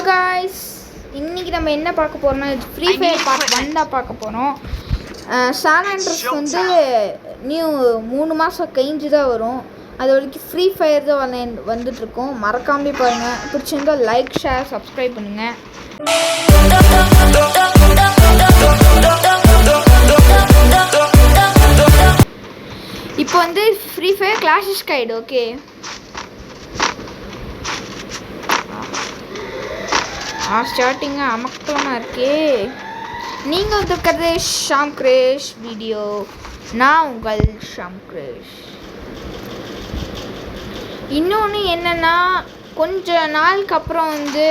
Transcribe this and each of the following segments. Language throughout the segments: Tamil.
guys, இன்னைக்கு நம்ம என்ன பார்க்க போறோம்னா ஃப்ரீ ஃபயர் பார்ட் 1 தான் பார்க்க போறோம். சான் ஆண்ட்ரஸ் வந்து நியூ 3 மாசம் கழிஞ்சு தான் வரும். அது வரைக்கும் ஃப்ரீ ஃபயர் தான் வந்துட்டு இருக்கோம். மறக்காம பாருங்க. பிடிச்சிருந்தா லைக், ஷேர், சப்ஸ்கிரைப் பண்ணுங்க. இப்போ வந்து ஃப்ரீ ஃபயர் கிளாஷ் ஸ்கைடு ஓகே. ஸ்டார்டிங்க அமக்கலமாக இருக்கே. நீங்கள் வந்துருக்கிறது ஷாம் கிரேஷ் வீடியோ. நான் உங்கள் ஷாம் கிரேஷ். இன்னொன்று என்னென்னா, கொஞ்ச நாளுக்கு அப்புறம் வந்து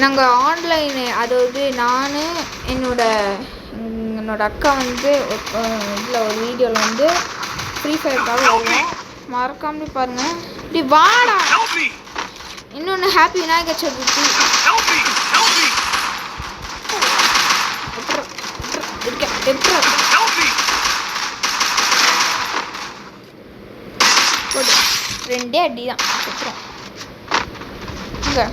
நாங்கள் ஆன்லைனு, அதாவது நான் என்னோட அக்கா வந்து இதில் ஒரு வீடியோவில் வந்து ஃப்ரீ ஃபயருக்காக வருவோம். மறக்காம பாருங்கள். இப்படி வாடா. இன்னொன்று ஹாப்பி விநாயகர் சதுர்த்தி. ரெண்டே அடி தான் சுற்றுறோம். இங்கே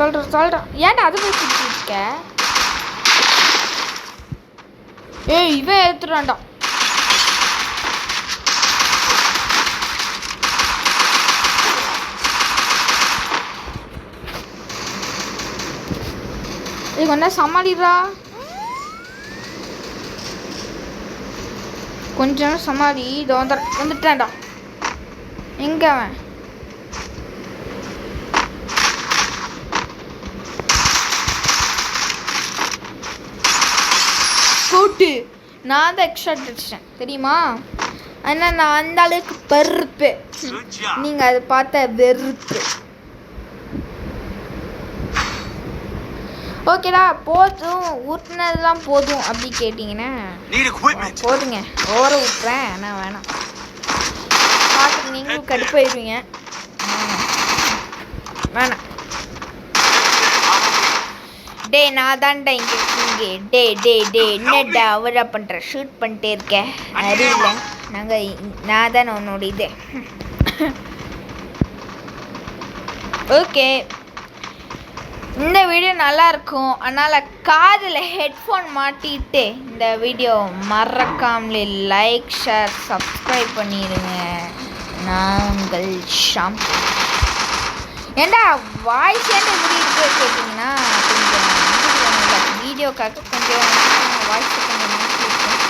சொல்கிறேன் ஏன்டா அது போய் சுற்றிருக்க? ஏய் இவன் எடுத்துடான்டா. இது கொஞ்சம் சமாளிடா. கொஞ்சம் சமாளி. இதை வந்துட்டான்டா. எங்க அவன்? கூட்டு நான் தான் எக்ஸ்ட்ரா அடிச்சிட்டேன் தெரியுமா? ஆனால் நான் அந்த அளவுக்கு பருப்பு, நீங்கள் அதை பார்த்த வெறுப்பு. ஓகேடா, போதும் ஊற்றுனதுலாம் போதும் அப்படி கேட்டிங்கன்னா போதுங்க. ஓர ஊற்றுறேன் ஆனால் வேணாம். பார்த்து நீங்களும் கடுப்பாயிடுவீங்க. வேணாம். டே நான் தான்டா இங்கே டே டே டே என்னடா அவரா பண்ணுற? ஷூட் பண்ணிட்டே இருக்கேன் அறிவில்லை. நான் தானே உன்னோட இது. ஓகே, இந்த வீடியோ நல்லாயிருக்கும். அதனால் காதில் ஹெட்ஃபோன் மாட்டிட்டு இந்த வீடியோ மறக்காமலே லைக், ஷேர், சப்ஸ்கிரைப் பண்ணிடுங்க. நான் உங்கள் ஷாம். ஏண்டா வாய்ஸ் ஏன்டா இப்படி இருக்க கேட்டிங்கன்னா, கொஞ்சம் வீடியோக்காக கொஞ்சம் வாய்ஸ் கொஞ்சம் மாற்றிருக்கேன்.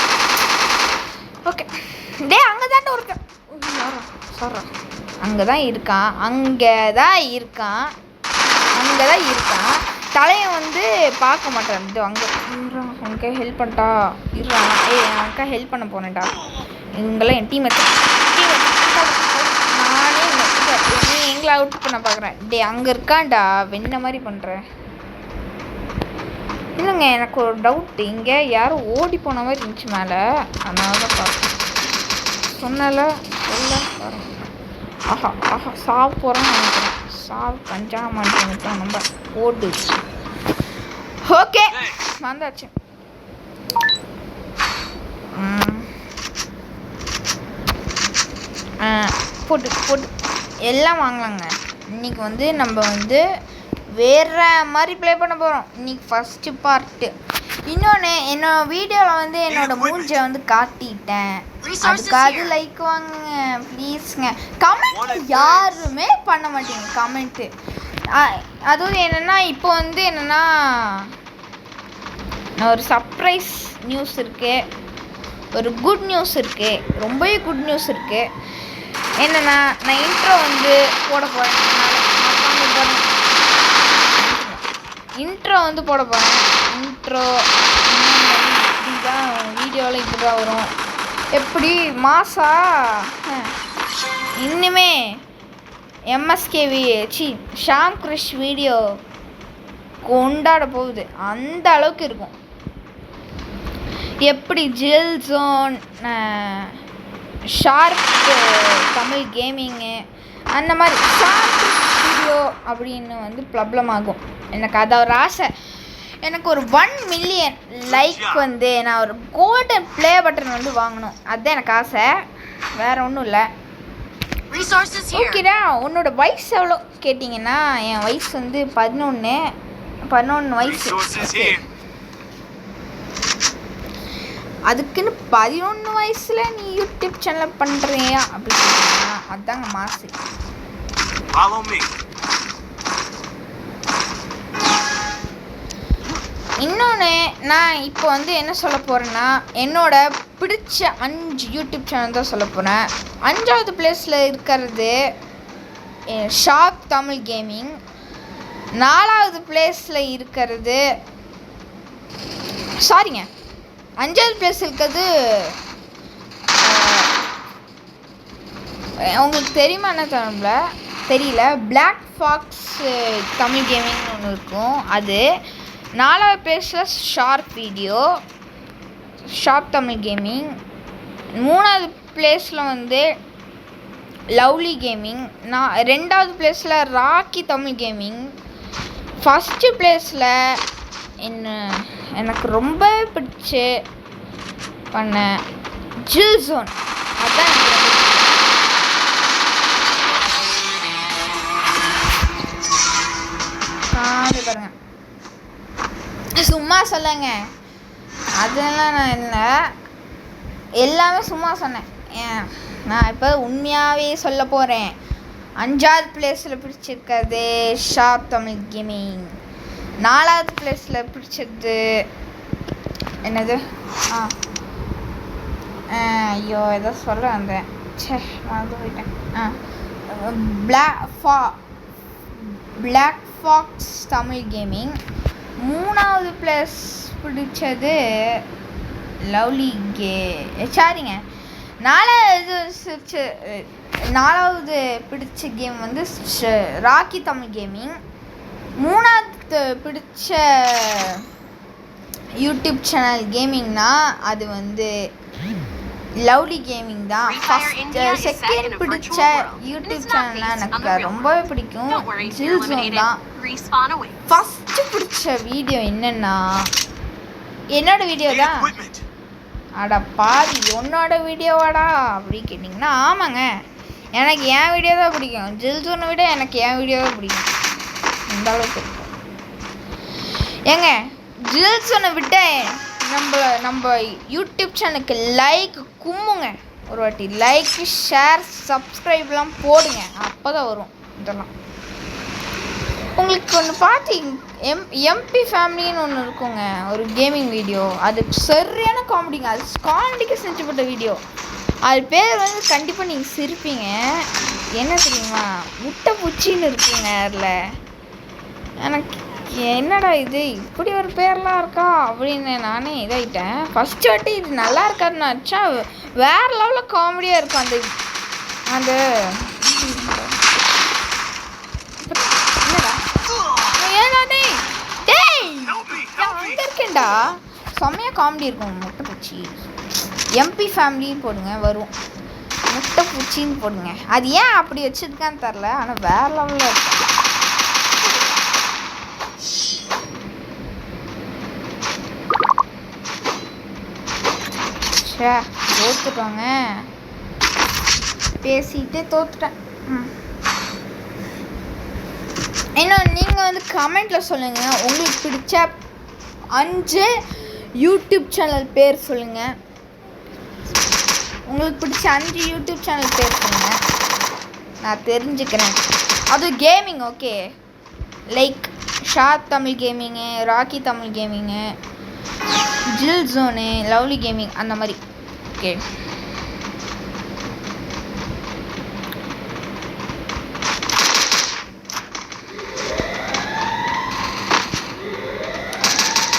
ஓகே. டே அங்கே தாண்டா இருக்கேன். சொல்கிறேன் அங்கே தான் இருக்கான். தலையை வந்து பார்க்க மாட்டேன். இது அங்கே ஹெல்ப் பண்ணிட்டா இருறான். என் அக்கா ஹெல்ப் பண்ண போனேன்டா. இவங்கெல்லாம் என் டீம் நானே எங்களை அவுட் பண்ண பார்க்குறேன். டே அங்கே இருக்கான்டா. வெண்ண மாதிரி பண்ணுறேன். இல்லைங்க, எனக்கு ஒரு டவுட். இங்கே யாரும் ஓடி போன மாதிரி இருந்துச்சு மேலே. அதனால தான் பார்ப்பேன். சொல்ல பாருங்க. ஆஹா சாவு போகிறேன்னு நினைக்கிறேன். சாவு கஞ்சா மாட்டேன் நம்ம ஓடு. ஓகே வந்தாச்சு. போட்டு எல்லாம் வாங்கலாங்க. இன்றைக்கி வந்து நம்ம வந்து வேறு மாதிரி ப்ளே பண்ண போகிறோம். இன்றைக்கி ஃபஸ்ட்டு பார்ட்டு. இன்னொன்று, என்னோட வீடியோவில் வந்து என்னோடய மூஞ்சை வந்து காட்டிட்டேன். அதுக்காக லைக் வாங்குங்க ப்ளீஸுங்க. கமெண்ட் யாருமே பண்ண மாட்டேங்க கமெண்ட்டு. அதுவும் என்னென்னா, இப்போ வந்து என்னென்னா ஒரு சர்ப்ரைஸ் நியூஸ் இருக்குது, ஒரு குட் நியூஸ் இருக்குது, ரொம்பவே குட் நியூஸ் இருக்குது. என்னென்னா, நான் இன்ட்ரோ வந்து போட போகிறேன். இன்ட்ரோ வந்து போட போகிறேன். இன்ட்ரோ இப்படிதான் வீடியோவில் இப்படி தான் வரும். எப்படி மாசா இன்னுமே எம்எஸ்கேவி ஷாம் கிரிஷ் வீடியோ கொண்டாட போகுது. அந்த அளவுக்கு இருக்கும். எப்படி ஜில் ஜோன், ஷார்ப் தமிழ் கேமிங்கு, அந்த மாதிரி ஷாம் கிரிஷ் வீடியோ அப்படின்னு வந்து ப்ராப்ளம் ஆகும். எனக்கு அதை ஒரு ஆசை. எனக்கு ஒரு 1 மில்லியன் லைக் வந்து நான் ஒரு கோல்டன் ப்ளே பட்டன் வந்து வாங்கணும். அதுதான் எனக்கு ஆசை. வேறு ஒன்றும் இல்லை. ஓகேடா, உன்னோட வயசு எவ்வளோ கேட்டிங்கன்னா என் வயசு வந்து 11 வயசு. அதுக்குன்னு 11 வயசில் நீ யூடியூப் சேனல் பண்ணுறியா அப்படி சொல்லிங்கன்னா அதுதாங்க மாசு. இன்னொன்று நான் இப்போ வந்து என்ன சொல்ல போகிறேன்னா என்னோட பிடிச்ச 5 யூடியூப் சேனல் தான் சொல்ல போகிறேன். 5வது பிளேஸில் இருக்கிறது ஷார்ப் தமிழ் கேமிங். 4வது பிளேஸில் இருக்கிறது 5வது பிளேஸ் இருக்கிறது உங்களுக்கு தெரியுமா என்ன தெரியல, பிளாக் ஃபாக்ஸ் தமிழ் கேமிங்னு ஒன்று இருக்கும். அது 4வது பிளேஸில் ஷார்ப் தமிழ் கேமிங். 3வது பிளேஸில் வந்து லவ்லி கேமிங். 2வது பிளேஸில் ராக்கி தமிழ் கேமிங். 1st பிளேஸில் எனக்கு ரொம்ப பிடிச்சி பண்ண ஜில் ஜோன். அதுதான் எனக்கு பாருங்க, சும்மா சொல்லுங்க, அதெல்லாம் நான் இல்லை, எல்லாமே சும்மா சொன்னேன். நான் இப்போ உண்மையாகவே சொல்ல போகிறேன். 5வது பிளேஸில் பிடிச்சிருக்கிறது ஷார்ப் தமிழ் கேமிங். 4வது பிளேஸில் பிடிச்சது என்னது, ஐயோ ஏதோ சொல்ல வந்தேன், மறந்து போயிட்டேன். Black fox Tamil gaming. 3வது பிளேஸ் பிடிச்சது லவ்லி சாரிங்க 4வது பிடிச்ச கேம் வந்து ராக்கி தமிழ் கேமிங். 3வது பிடிச்ச யூடியூப் சேனல் கேமிங்னா அது வந்து லவ்லி கேமிங் தான். செகண்ட் பிடிச்ச யூடியூப் சேனல்னா எனக்கு ரொம்பவே பிடிக்கும் ஜில் ஜோன் தான். ஃபஸ்ட்டு பிடிச்ச வீடியோ என்னன்னா என்னோட வீடியோ தான். அட பாதி உன்னோட வீடியோவாடா அப்படி கேட்டிங்கன்னா ஆமாங்க, எனக்கு என் வீடியோ தான் பிடிக்கும். ஜில் ஜோனை விட எனக்கு என் வீடியோ தான் பிடிக்கும். இந்த அளவுக்கு இருக்கும் ஏங்க. ஜில் ஜோனை விட நம்ம யூடியூப் சேனலுக்கு லைக் கும்முங்க. ஒரு வாட்டி லைக், ஷேர், சப்ஸ்கிரைப்லாம் போடுங்க, அப்போ தான் வரும் இதெல்லாம். உங்களுக்கு ஒன்று பார்த்து எம்பி ஃபேமிலின்னு ஒன்று இருக்குங்க, ஒரு கேமிங் வீடியோ. அது சரியான காமெடிங்க, அது காமெடிக்கு செஞ்சுப்பட்ட வீடியோ. அது பேர் வந்து கண்டிப்பாக நீங்கள் சிரிப்பீங்க. என்ன தெரியுமா, முட்டை பூச்சின்னு இருக்குங்க. அதில் எனக்கு என்னடா இது இப்படி ஒரு பேர்லாம் இருக்கா அப்படின்னு நானே இதாகிட்டேன். ஃபஸ்ட்டு வாட்டி இது நல்லா இருக்காதுன்னு வச்சா வேறு லெவலில் காமெடியாக இருக்கும். அந்த அங்கே இருக்கேன்டா, செம்மையாக காமெடி இருக்கும். முட்டை பூச்சி எம்பி ஃபேமிலின்னு போடுங்க வரும், முட்டை பூச்சின்னு போடுங்க. அது ஏன் அப்படி வச்சுருக்கான்னு தெரில, ஆனால் வேறு லெவலில் இருக்கும். தோத்துட்டோங்க, பேசிட்டு தோத்துட்டேன். இன்னும் நீங்கள் வந்து கமெண்ட்டில் சொல்லுங்கள் உங்களுக்கு பிடிச்ச 5 யூடியூப் சேனல் பேர் சொல்லுங்கள். உங்களுக்கு பிடிச்ச 5 யூடியூப் சேனல் பேர் சொல்லுங்கள், நான் தெரிஞ்சுக்கிறேன். அது gaming okay, like sharp Tamil gaming, Rocky Tamil gaming, ஜில் ஜோனு, லவ்லி கேமிங், அந்த மாதிரி. ஓகே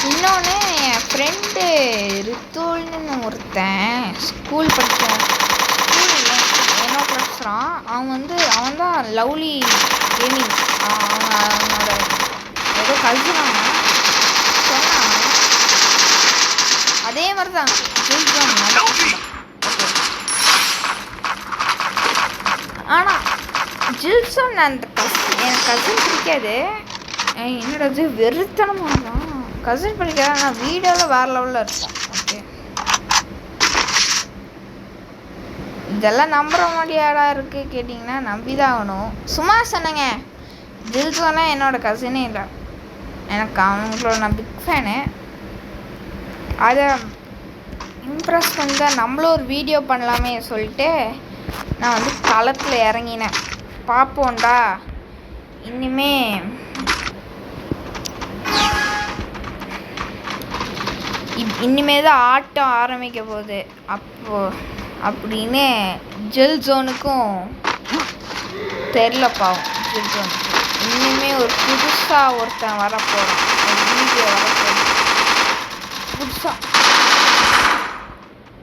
இன்னொன்று என் ஃப்ரெண்டு ரித்துல்னு ஒருத்தன் ஸ்கூல் படித்தான், என்னோ படிச்சான். அவன் தான் லவ்லி கேமிங், அவனோட ஏதோ கல்ச்சுறாங்க சொன்னான். அதே மாதிரி தான் ஆனால் ஜில்சன் அந்த என் கசின் பிடிக்காது. என்னோட இது வெறுத்தனமாக தான் கசின் பிடிக்காது, ஆனால் வீடியோவில் வேறு லெவலில் இருக்கும். ஓகே இதெல்லாம் நம்புற மாதிரியாடா இருக்குது கேட்டிங்கன்னா நம்பி தான் ஆகணும். சும்மா சொன்னேங்க. ஜில்சோனா என்னோடய கசினே இல்லை, எனக்கு அவங்களோட நான் பிக் ஃபேனு. அதை இம்ப்ரெஸ் பண்ணி தான் நம்மளும் ஒரு வீடியோ பண்ணலாமே சொல்லிட்டு நான் வந்து களத்தில் இறங்கினேன். பார்ப்போண்டா இனிமே தான் ஆட்டம் ஆரம்பிக்க போகுது அப்படின்னு ஜில்சோனுக்கும் தெரிலப்பாவும். ஜில்சோனுக்கு இனிமே ஒரு புதுசாக ஒருத்தன் வரப்போகிறான், ஒரு வீடியோ வரப்போகிறேன்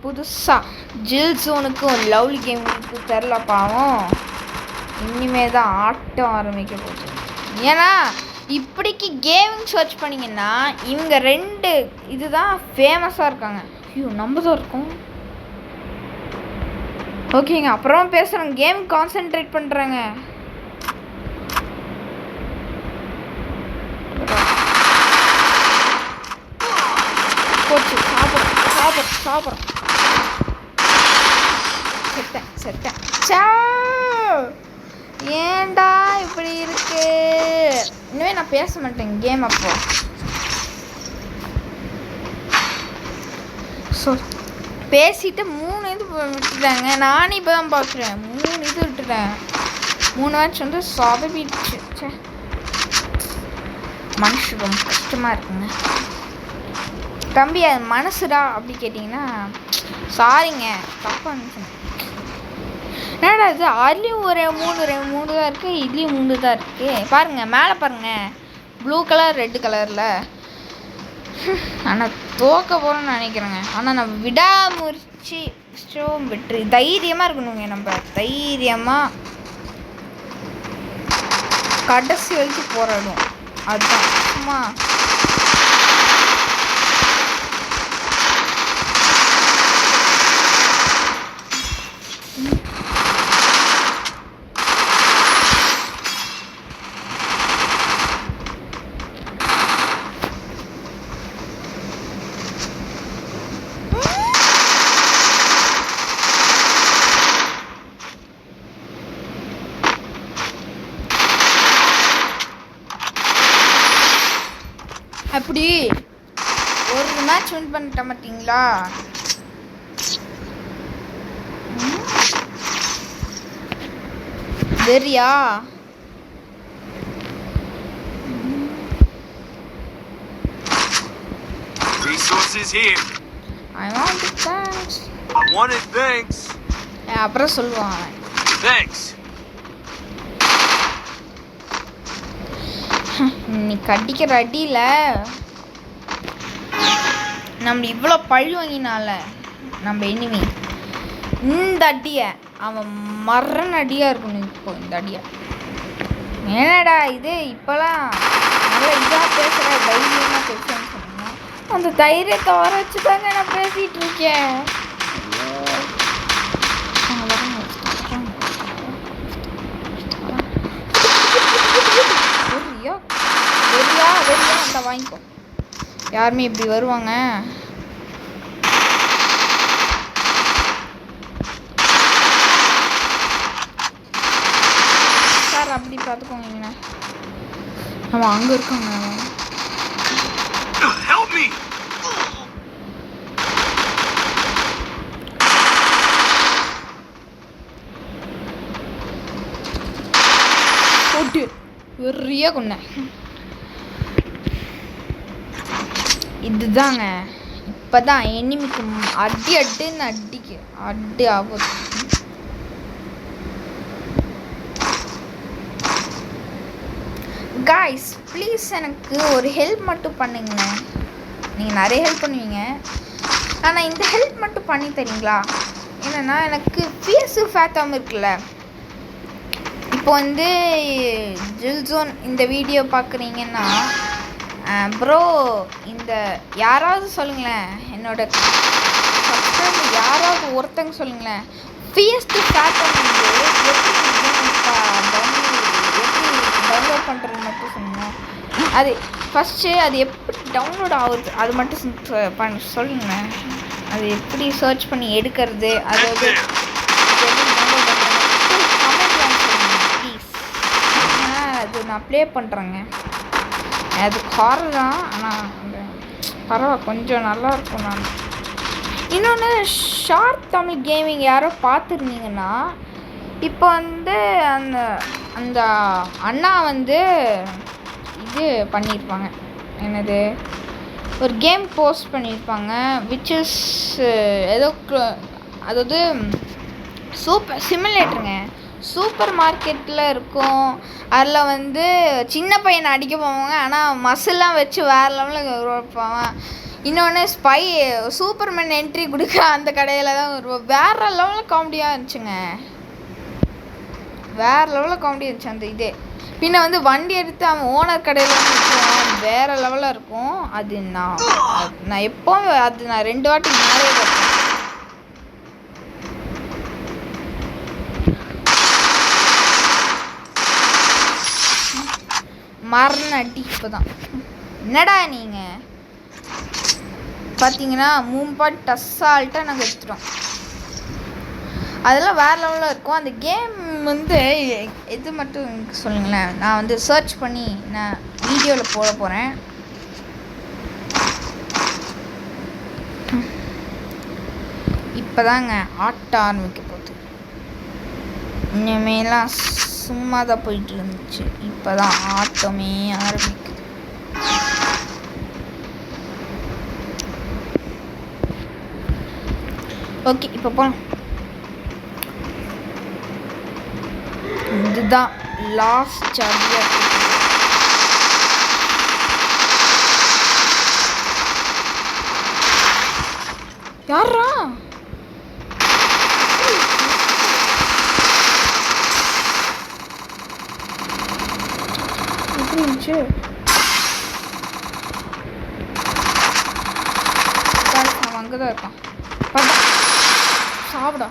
புதுசாக ஜில்சோனுக்கும் லவ்லி கேமிங்க்கு தெரிலப்பாவும். இனிமே தான் ஆட்டம் ஆரம்பிக்க போகுது. ஏன்னா இப்படிக்கு கேமிங் சர்ச் பண்ணிங்கன்னா இவங்க 2 இதுதான் ஃபேமஸாக இருக்காங்க. ஐயோ நம்ம தான் இருக்கோம். ஓகேங்க, அப்புறம் பேசுகிறேன். கேம் கான்சென்ட்ரேட் பண்ணுறேங்க. போச்சு, சாப்பிட்றேன். செத்தேன். ஏண்டா இப்படி இருக்கு? இனிமே நான் பேச மாட்டேன் கேம். அப்போ பேசிட்டு 3 இது விட்டுட்டாங்க. நானே இப்போ தான் பார்க்குறேன். 3 இது விட்டுட்டேன். 3 மேட்ச் வந்து சொதப்பிடுச்சு. மனசு ரொம்ப கஷ்டமாக இருக்குங்க தம்பி. அது மனசுடா அப்படி கேட்டிங்கன்னா சாரிங்க, தப்பாக இருந்துச்சுங்க. என்னடா இது அதுலேயும் ஒரு 3 தான் இருக்குது, இதுலேயும் 3 தான் இருக்குது. பாருங்கள் மேலே பாருங்கள், ப்ளூ கலர் ரெட் கலரில். ஆனால் தோக்க போகிறோன்னு நினைக்கிறேங்க. ஆனால் நம்ம விடாமுயற்சி வெற்றி தைரியமாக இருக்கணுங்க. நம்ம தைரியமாக கடைசி வரைக்கும் போராடும். அதுதான் சும்மா அப்படி ஒரு மேட்ச் வின் பண்ணிட்டேன் பார்த்தீங்களா? வெறியா? Resources here. I want the thanks. I wanted thanks. அப்புறம் சொல்லுவான். Thanks. நீ கடிக்கிற அடியில் நம்ம இவ்வளோ பழி வாங்கினால நம்ம எனிமி இந்த அடியை அவன் மரண அடியாக இருக்கணும். இப்போ இந்த அடியை என்னடா இது இப்போலாம் நல்லா இதாக பேசுகிற தைரியமாக பேசுகிறேன்னு சொன்னீங்க. அந்த தைரியத்தை வர வச்சு தாங்க நான் பேசிகிட்டு இருக்கேன். வெறியா அந்த வாங்கிக்கோ. யாருமே இப்படி வருவாங்க? சார் அப்படி பார்த்துக்கோங்க. நம்ம அங்கே இருக்கோங்க. போட்டு வெறியா கொண்டேன். இதுதாங்க இப்போதான் எனிமிக்கு அடின்னு அடி ஆகுது. காய்ஸ் ப்ளீஸ் எனக்கு ஒரு ஹெல்ப் மட்டும் பண்ணுங்கண்ணே. நீங்கள் நிறைய ஹெல்ப் பண்ணுவீங்க, ஆனால் இந்த ஹெல்ப் மட்டும் பண்ணி தரீங்களா? என்னென்னா எனக்கு பிஎஸ்ஸு ஃபேத்தாமல் இருக்குல்ல. இப்போ வந்து ஜில்சோன் இந்த வீடியோ பார்க்குறீங்கன்னா ப்ரோ இந்த யாராவது சொல்லுங்களேன், என்னோட சப்ஸ்கிரைபர் யாராவது ஒருத்தங்க சொல்லுங்களேன், பிஎஸ்டி ஃபேத்தம் வந்து எப்படி டவுன்லோட் பண்ணுறது மட்டும் சொல்லுங்கள். அது ஃபஸ்ட்டு அது எப்படி டவுன்லோட் ஆகுது அது மட்டும் சொல்லுங்களேன். அது எப்படி சர்ச் பண்ணி எடுக்கிறது, அதாவது நான் ப்ளே பண்ணுறேங்க. அது ஹாரர் தான், ஆனால் அந்த பரவாயில்ல, கொஞ்சம் நல்லாயிருக்கும். நான் இன்னொன்று ஷார்ட் தமிழ் கேமிங் யாரோ பார்த்துருந்தீங்கன்னா, இப்போ வந்து அந்த அந்த அண்ணா வந்து இது பண்ணியிருப்பாங்க, என்னது, ஒரு கேம் போஸ்ட் பண்ணியிருப்பாங்க, விச் இஸ் ஏதோ அதாவது சூப்பர் சிமுலேட்டருங்க. சூப்பர் மார்க்கெட்டில் இருக்கும். அதில் வந்து சின்ன பையனை அடிக்க போவாங்க, ஆனால் மசில்லாம் வச்சு வேறு லெவலில் உருவாப்பாங்க. இன்னொன்று ஸ்பை சூப்பர்மேன் என்ட்ரி கொடுக்க அந்த கடையில் தான் வருவோம். வேறு லெவலில் காமெடியாக இருந்துச்சுங்க. வேறு லெவலில் காமெடி இருந்துச்சு அந்த இதே. பின்ன வந்து வண்டி எடுத்து அவன் ஓனர் கடையில் வந்து வச்சுருவான். வேறு லெவலில் இருக்கும். அது நான் எப்போவும் அது நான் 2 வாட்டி மேலே பார்த்தேன். மரண அடி இப்போ தான். என்னடா நீங்கள் பார்த்தீங்கன்னா மூம்பாட் அசால்ட்டாக நாங்கள் எடுத்துட்டோம். அதெல்லாம் வேறு லெவலில் இருக்கும். அந்த கேம் வந்து எது மட்டும் சொல்லுங்களேன். நான் வந்து சர்ச் பண்ணி நான் வீடியோவில் போட போகிறேன். இப்போ தாங்க ஆட்ட ஆரம்பிக்க போகுது. இனிமேலாம் சும்மா தான் போயிட்டு இருந்துச்சு. இப்போ தான் ஆட்டமே ஆரம்பிக்குது. ஓகே, இப்போ போகலாம். இதுதான் லாஸ்ட் சார்ஜர். யாரா எப்படி இருந்துச்சு? அவன் அங்கதான் இருக்கான். சாப்பிடா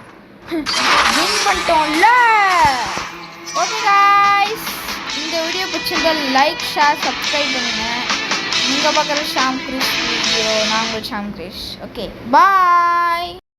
வின் பண்ணிட்டோம்ல. ஓகே காய்ஸ், இந்த வீடியோ பிடிச்சிருந்தா லைக், ஷேர், சப்ஸ்கிரைப் பண்ணுங்க. நீங்கள் பார்க்குற ஷாம் கிரிஷ் வீடியோ. நான் உங்கள் ஷாம் கிரிஷ். ஓகே, பாய்.